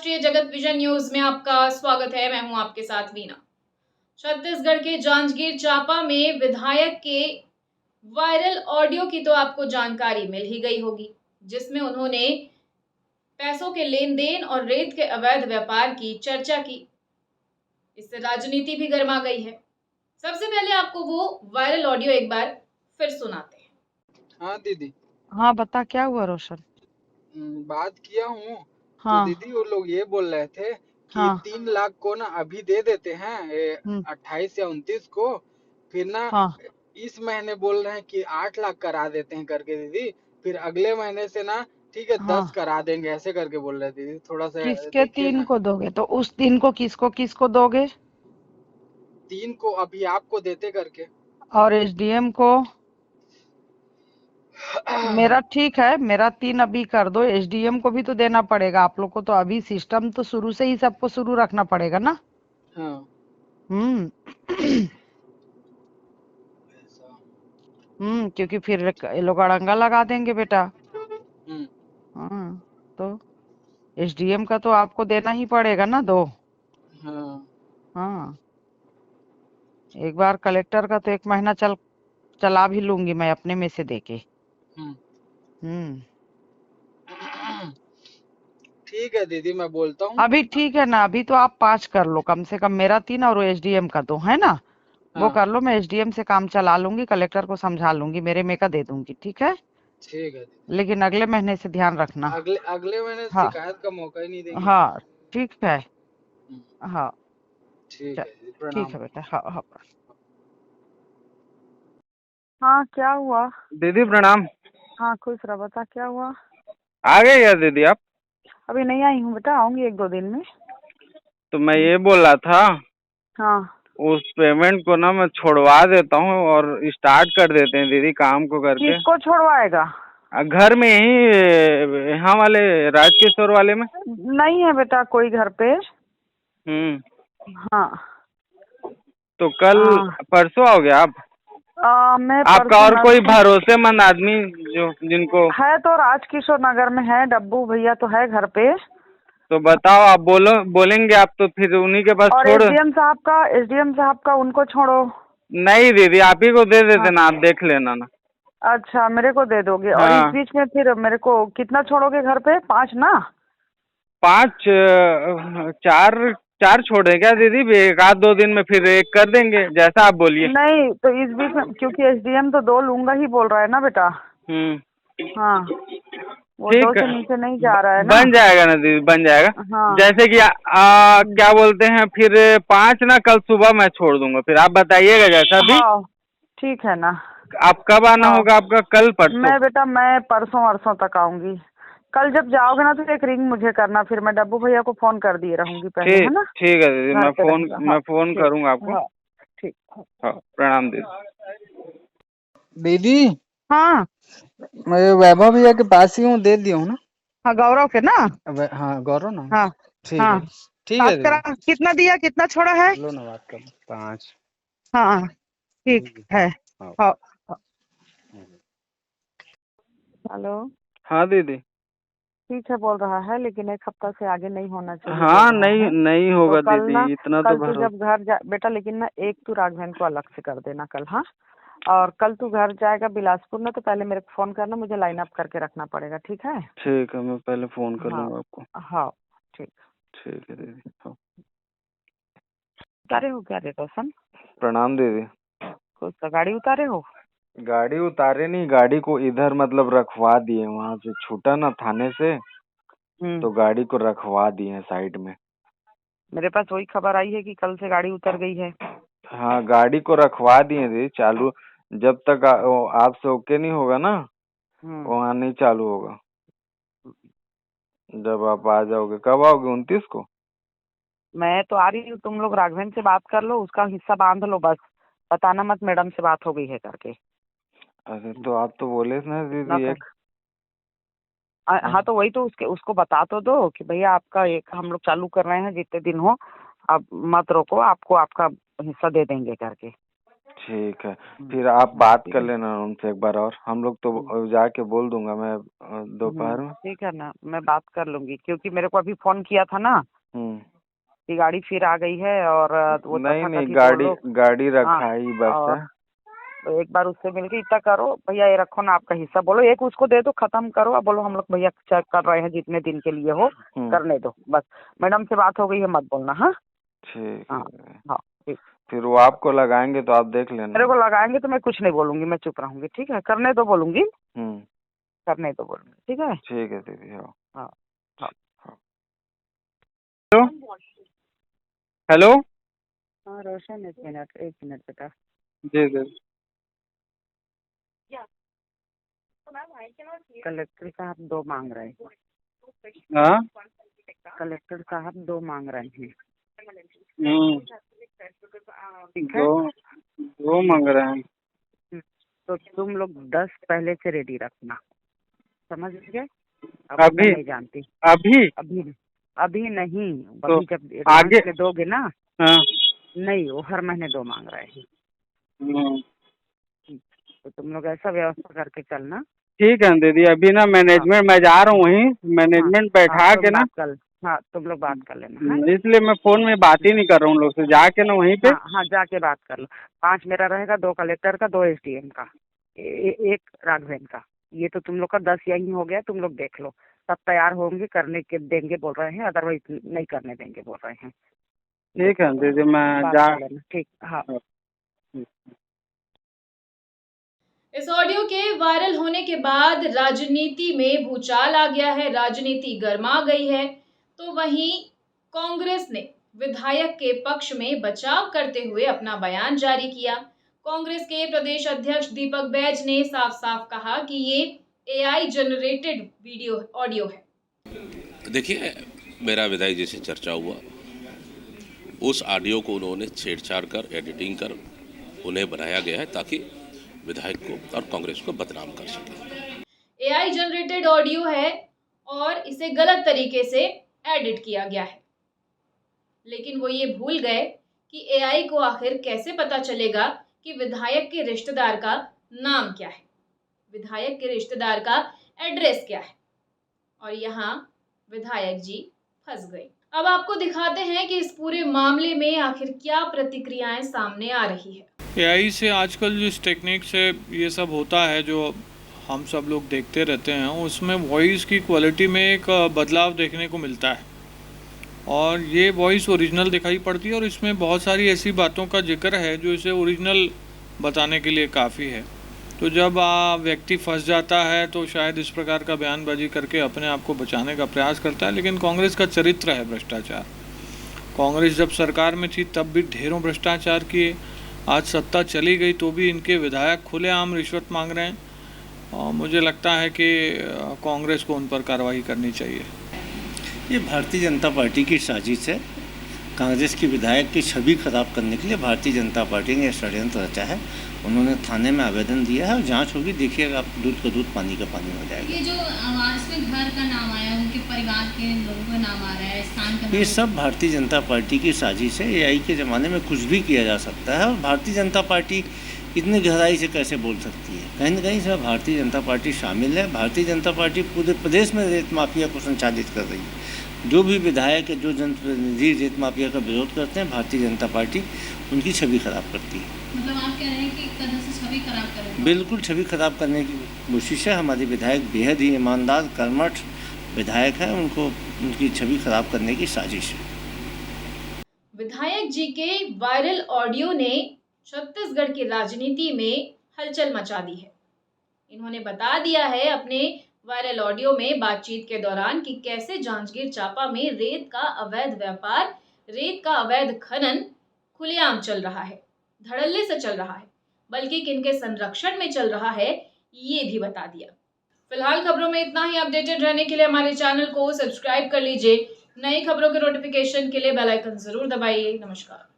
राष्ट्रीय जगत vision news में आपका स्वागत है। मैं हूं आपके साथ वीना। छत्तीसगढ़ के जांजगीर चांपा में विधायक के वायरल ऑडियो की तो आपको जानकारी मिल ही गई होगी, जिसमें उन्होंने पैसों के लेन देन और रेत के अवैध व्यापार की चर्चा की। इससे राजनीति भी गर्मा गई है। सबसे पहले आपको वो वायरल ऑडियो एक बार फिर सुनाते हैं। हाँ दीदी। हाँ बता, क्या हुआ रोशन? बात किया हूँ तो हाँ दीदी वो लोग ये बोल रहे थे कि हाँ 3 लाख को ना अभी दे देते हैं, 28 या 29 को, फिर ना हाँ इस महीने बोल रहे हैं कि 8 लाख करा देते हैं करके दीदी, फिर अगले महीने से ना ठीक है 10 हाँ। करा देंगे, ऐसे करके बोल रहे दीदी। थोड़ा सा किसके देखिए 3 ना। को दोगे? तो उस 3 को किसको किसको दोगे? 3 को अभी आपको देते करके। और एसडीएम को? मेरा ठीक है, मेरा 3 अभी कर दो। एसडीएम को भी तो देना पड़ेगा आप लोग को। तो अभी सिस्टम तो शुरू से ही सबको शुरू रखना पड़ेगा ना। हाँ ऐसा। क्योंकि फिर ये लोग अड़ंगा लगा देंगे बेटा। हम्म हाँ, तो एसडीएम का तो आपको देना ही पड़ेगा ना, दो। हाँ हाँ, एक बार कलेक्टर का तो 1 महीना चला भी लूंगी मैं अपने में से देके। हम्म हम्म ठीक है दीदी, मैं बोलता हूँ। अभी ठीक है ना? अभी तो आप 5 कर लो कम से कम। मेरा 3 और एसडीएम का 2 है ना, वो हाँ कर लो। मैं एसडीएम से काम चला लूंगी, कलेक्टर को समझा लूंगी, मेरे में का दे दूंगी, ठीक है। ठीक है दीदी। लेकिन अगले महीने से ध्यान रखना। अगले अगले महीने हाँ शिकायत का मौका ही नहीं देंगे। हाँ, ठीक है। हम्म, हाँ ठीक चल, है दीदी, ठीक प्रणाम। है बेटा। हाँ हाँ हाँ, क्या हुआ? दीदी प्रणाम। हाँ खुश रह, बता क्या हुआ? आ गए क्या दीदी आप? अभी नहीं आई हूँ बेटा, आऊंगी 1-2 दिन में। तो मैं ये बोल रहा था, हाँ, उस पेमेंट को ना मैं छोड़वा देता हूँ और स्टार्ट कर देते हैं दीदी काम को करके। किसको छोड़वाएगा? घर में ही, यहाँ वाले राजकिशोर वाले में। नहीं है बेटा कोई घर पे। हम्म। हाँ तो कल हाँ। परसों आओगे आप? मैं आपका परसों और कोई नर्सों भरोसेमंद आदमी जो जिनको है तो राजकिशोर नगर में है, डब्बू भैया तो है घर पे। तो बताओ, आप बोलेंगे आप तो फिर उन्हीं के पास और छोड़। एसडीएम साहब का उनको छोड़ो। नहीं दीदी, आप ही को दे देते हाँ, ना, आप देख लेना ना। अच्छा मेरे को दे दोगे। और इस हाँ, बीच में फिर मेरे को कितना छोड़ोगे घर पे? 5 ना? 5 4 4 छोड़े क्या दीदी? 1-2 दिन में फिर 1 कर देंगे, जैसा आप बोलिए। नहीं तो इस बीच में, क्योंकि एसडीएम तो 2 लूंगा ही बोल रहा है ना बेटा। हाँ, वो 2 ठीक से है, नीचे नहीं जा रहा है ना। बन जाएगा ना दीदी, बन जाएगा। हाँ जैसे कि क्या बोलते हैं, फिर 5 ना कल सुबह मैं छोड़ दूंगा, फिर आप बताइएगा जैसा भी। हाँ, ठीक है ना। आप कब आना हाँ, होगा आपका? कल परसों? मैं परसों वरसों तक आऊंगी। कल जब जाओगे ना तो एक रिंग मुझे करना, फिर मैं डब्बू भैया को फोन कर दिए रहूंगी पहले, है ठीक ना। ठीक है दीदी, घर मैं पे फोन रहेगा। हाँ मैं फोन ठीक। करूंगा आपको। हाँ ठीक। हाँ, प्रणाम दीदी। दीदी हाँ मैं वैभव भैया के पास ही हूँ, दे दिया हूँ ना। हाँ, गौरव के ना। हाँ गौरव ना। हाँ ठीक हाँ, है, ठीक है बात करा। दीदी। कितना दिया, कितना छोड़ा है? लो ना, बात कर 5। हाँ ठीक है। हाँ। हाँ हाँ। हेलो। हाँ दीदी। ठीक है बोल रहा है, लेकिन 1 हफ्ता से आगे नहीं होना चाहिए बोल हाँ, रहा नहीं है। नहीं तो होगा कल ना, दीदी, इतना तो कल तू भरोसा। जब घर जा बेटा, लेकिन ना एक तू राघवेन को अलग से कर देना कल। हाँ, और कल तू घर जाएगा बिलासपुर ना, तो पहले मेरे को फोन करना, मुझे लाइन अप करके रखना पड़ेगा, ठीक है। ठीक है, मैं पहले फोन कर हाँ लूंगा आपको। हाँ ठीक। ठीक है दीदी। हाँ, उतारे हो क्या रे रोशन? प्रणाम दीदी। कुछ तो गाड़ी उतारे हो? गाड़ी उतारे नहीं, गाड़ी को इधर मतलब रखवा दिए, वहां से छूटा ना थाने से, तो गाड़ी को रखवा दिए हैं साइड में। मेरे पास वही खबर आई है कि कल से गाड़ी उतर गई है। हाँ, गाड़ी को रखवा दिए दीदी, चालू जब तक आपसे ओके नहीं होगा ना, वहाँ नहीं चालू होगा। जब आप आ जाओगे, कब आओगे? 29 को? मैं तो आ रही हूँ, तुम लोग राघवेन से बात कर लो, उसका हिस्सा बांध लो बस। बताना मत मैडम से बात हो गई है करके। अरे तो आप तो बोले थे ना ना दीदी कर। एक। हाँ तो वही तो, उसको बता तो दो कि भैया आपका एक हम लोग चालू कर रहे हैं, जितने दिन हो आप मत रोको, आपको आपका हिस्सा दे देंगे करके। ठीक है, फिर आप बात ठीक कर है लेना उनसे एक बार, और हम लोग तो जाके बोल दूंगा मैं दोपहर में। ठीक है ना, मैं बात कर लूंगी, क्योंकि मेरे को अभी फोन किया था ना हम्म। कि गाड़ी फिर आ गई है, और वो नहीं नहीं, तथाकथित वो गाड़ी लोग। गाड़ी हाँ, रखा ही बस है। और तो एक बार उससे मिलके इतना करो, भैया ये रखो ना आपका हिस्सा, बोलो एक उसको दे दो, खत्म करो, अब बोलो हम लोग भैया चेक कर रहे हैं, जितने दिन के लिए हो करने दो बस। मैडम से बात हो गई है, मत बोलना। हाँ ठीक हाँ है, हाँ ठीक। फिर वो आपको लगाएंगे तो आप देख मेरे लेना। को लगाएंगे तो मैं कुछ नहीं बोलूंगी, मैं चुप रहूंगी। ठीक है, करने दो बोलूंगी, हम्म। करने दो बोलूंगी। ठीक है। ठीक है दीदी, हाँ। हाँ हाँ। हाँ। हेलो। हाँ रोशन, एक मिनट बेटा। जी जी। कलेक्टर साहब 2 मांग रहे हैं। हाँ। कलेक्टर साहब 2 मांग रहे हैं। ठीक है, दो दो मांग रहे हैं। तो तुम लोग 10 पहले से रेडी रखना, समझ गए? अब मैं अभी नहीं जानती। अभी अभी अभी नहीं, तो अभी जब एडवांस आगे। में दोगे ना। हाँ। नहीं, वो हर महीने 2 मांग रहे हैं। हम्म। तो तुम लोग ऐसा व्यवस्था करके चलना। ठीक है दीदी, अभी ना हाँ मैनेजमेंट मैं जा रहा हूँ वहीं, हाँ मैनेजमेंट हाँ, बैठा के ना। तुम लोग बात कर लेना। हाँ इसलिए मैं फोन में बात ही नहीं कर रहा हूँ लोग से, जाके ना वहीं पे। हाँ हाँ, जाके बात कर लो। 5 मेरा रहेगा, 2 कलेक्टर का, 2 एसडीएम का, 1 राघवेन का। ये तो तुम लोग का 10 यही हो गया। तुम लोग देख लो, सब तैयार होंगे, करने के देंगे बोल रहे हैं, अदरवाइज नहीं करने देंगे बोल रहे हैं। ठीक है दीदी, मैं बात जा। कर लेना। ठीक। हाँ। इस ऑडियो के वायरल होने के बाद राजनीति में भूचाल आ गया है, राजनीति गर्मा गई है। तो वहीं कांग्रेस ने विधायक के पक्ष में बचाव करते हुए अपना बयान जारी किया। कांग्रेस के प्रदेश अध्यक्ष दीपक बैज ने साफ साफ कहा कि ये एआई जनरेटेड वीडियो ऑडियो है। देखिए, मेरा विधायक जी से चर्चा हुआ, उस ऑडियो को उन्होंने छेड़छाड़ कर, एडिटिंग कर उन्हें बनाया गया है ताकि विधायक को और कांग्रेस को बदनाम कर सके। एआई जनरेटेड ऑडियो है और इसे गलत तरीके से एडिट किया गया है, लेकिन वो ये भूल गए कि एआई को आखिर कैसे पता चलेगा कि विधायक के रिश्तेदार का नाम क्या है, विधायक के रिश्तेदार का एड्रेस क्या है, और यहाँ विधायक जी फंस गए। अब आपको दिखाते हैं कि इस पूरे मामले में आखिर क्या प्रतिक्रियाएं सामने आ रही है। एआई से आजकल जो इस टेक्निक से ये सब होता है, जो हम सब लोग देखते रहते हैं, उसमें वॉइस की क्वालिटी में एक बदलाव देखने को मिलता है, और ये वॉइस ओरिजिनल दिखाई पड़ती है, और इसमें बहुत सारी ऐसी बातों का जिक्र है जो इसे ओरिजिनल बताने के लिए काफ़ी है। तो जब व्यक्ति फंस जाता है तो शायद इस प्रकार का बयानबाजी करके अपने आप को बचाने का प्रयास करता है। लेकिन कांग्रेस का चरित्र है भ्रष्टाचार। कांग्रेस जब सरकार में थी तब भी ढेरों भ्रष्टाचार किए, आज सत्ता चली गई तो भी इनके विधायक खुलेआम रिश्वत मांग रहे हैं, और मुझे लगता है कि कांग्रेस को उन पर कार्रवाई करनी चाहिए। ये भारतीय जनता पार्टी की साजिश है। कांग्रेस की विधायक की छवि खराब करने के लिए भारतीय जनता पार्टी ने षड्यंत्र रचा है। उन्होंने थाने में आवेदन दिया है और जांच होगी, देखिएगा आप, दूध का दूध पानी का पानी हो जाएगा। ये जो आवाज में घर का नाम आया, उनके परिवार के लोगों का नाम आ रहा है, स्थान का नाम, ये सब भारतीय जनता पार्टी की साजिश है। एआई के ज़माने में कुछ भी किया जा सकता है, और भारतीय जनता पार्टी इतनी गहराई से कैसे बोल सकती है? कहीं न कहीं इसमें भारतीय जनता पार्टी शामिल है। भारतीय जनता पार्टी पूरे प्रदेश में रेत माफिया को संचालित कर रही है। जो भी विधायक, जो जनप्रतिनिधि रेत माफिया का विरोध करते हैं, भारतीय जनता पार्टी उनकी छवि खराब करती है। मतलब आप कह रहे हैं कि एक तरह से छवि खराब कर रहे हैं? बिल्कुल छवि खराब करने की कोशिश है। हमारे विधायक बेहद ही ईमानदार, कर्मठ विधायक हैं, उनको उनकी छवि खराब करने की साजिश है। विधायक जी के वायरल ऑडियो ने छत्तीसगढ़ की राजनीति में हलचल मचा दी है। इन्होंने बता दिया है अपने वायरल ऑडियो में बातचीत के दौरान कि कैसे जांजगीर चांपा में रेत का अवैध व्यापार, रेत का अवैध खनन खुलेआम चल रहा है, धड़ल्ले से चल रहा है, बल्कि किनके संरक्षण में चल रहा है ये भी बता दिया। फिलहाल खबरों में इतना ही। अपडेटेड रहने के लिए हमारे चैनल को सब्सक्राइब कर लीजिए। नई खबरों के नोटिफिकेशन के लिए बेल आइकन जरूर दबाइए। नमस्कार।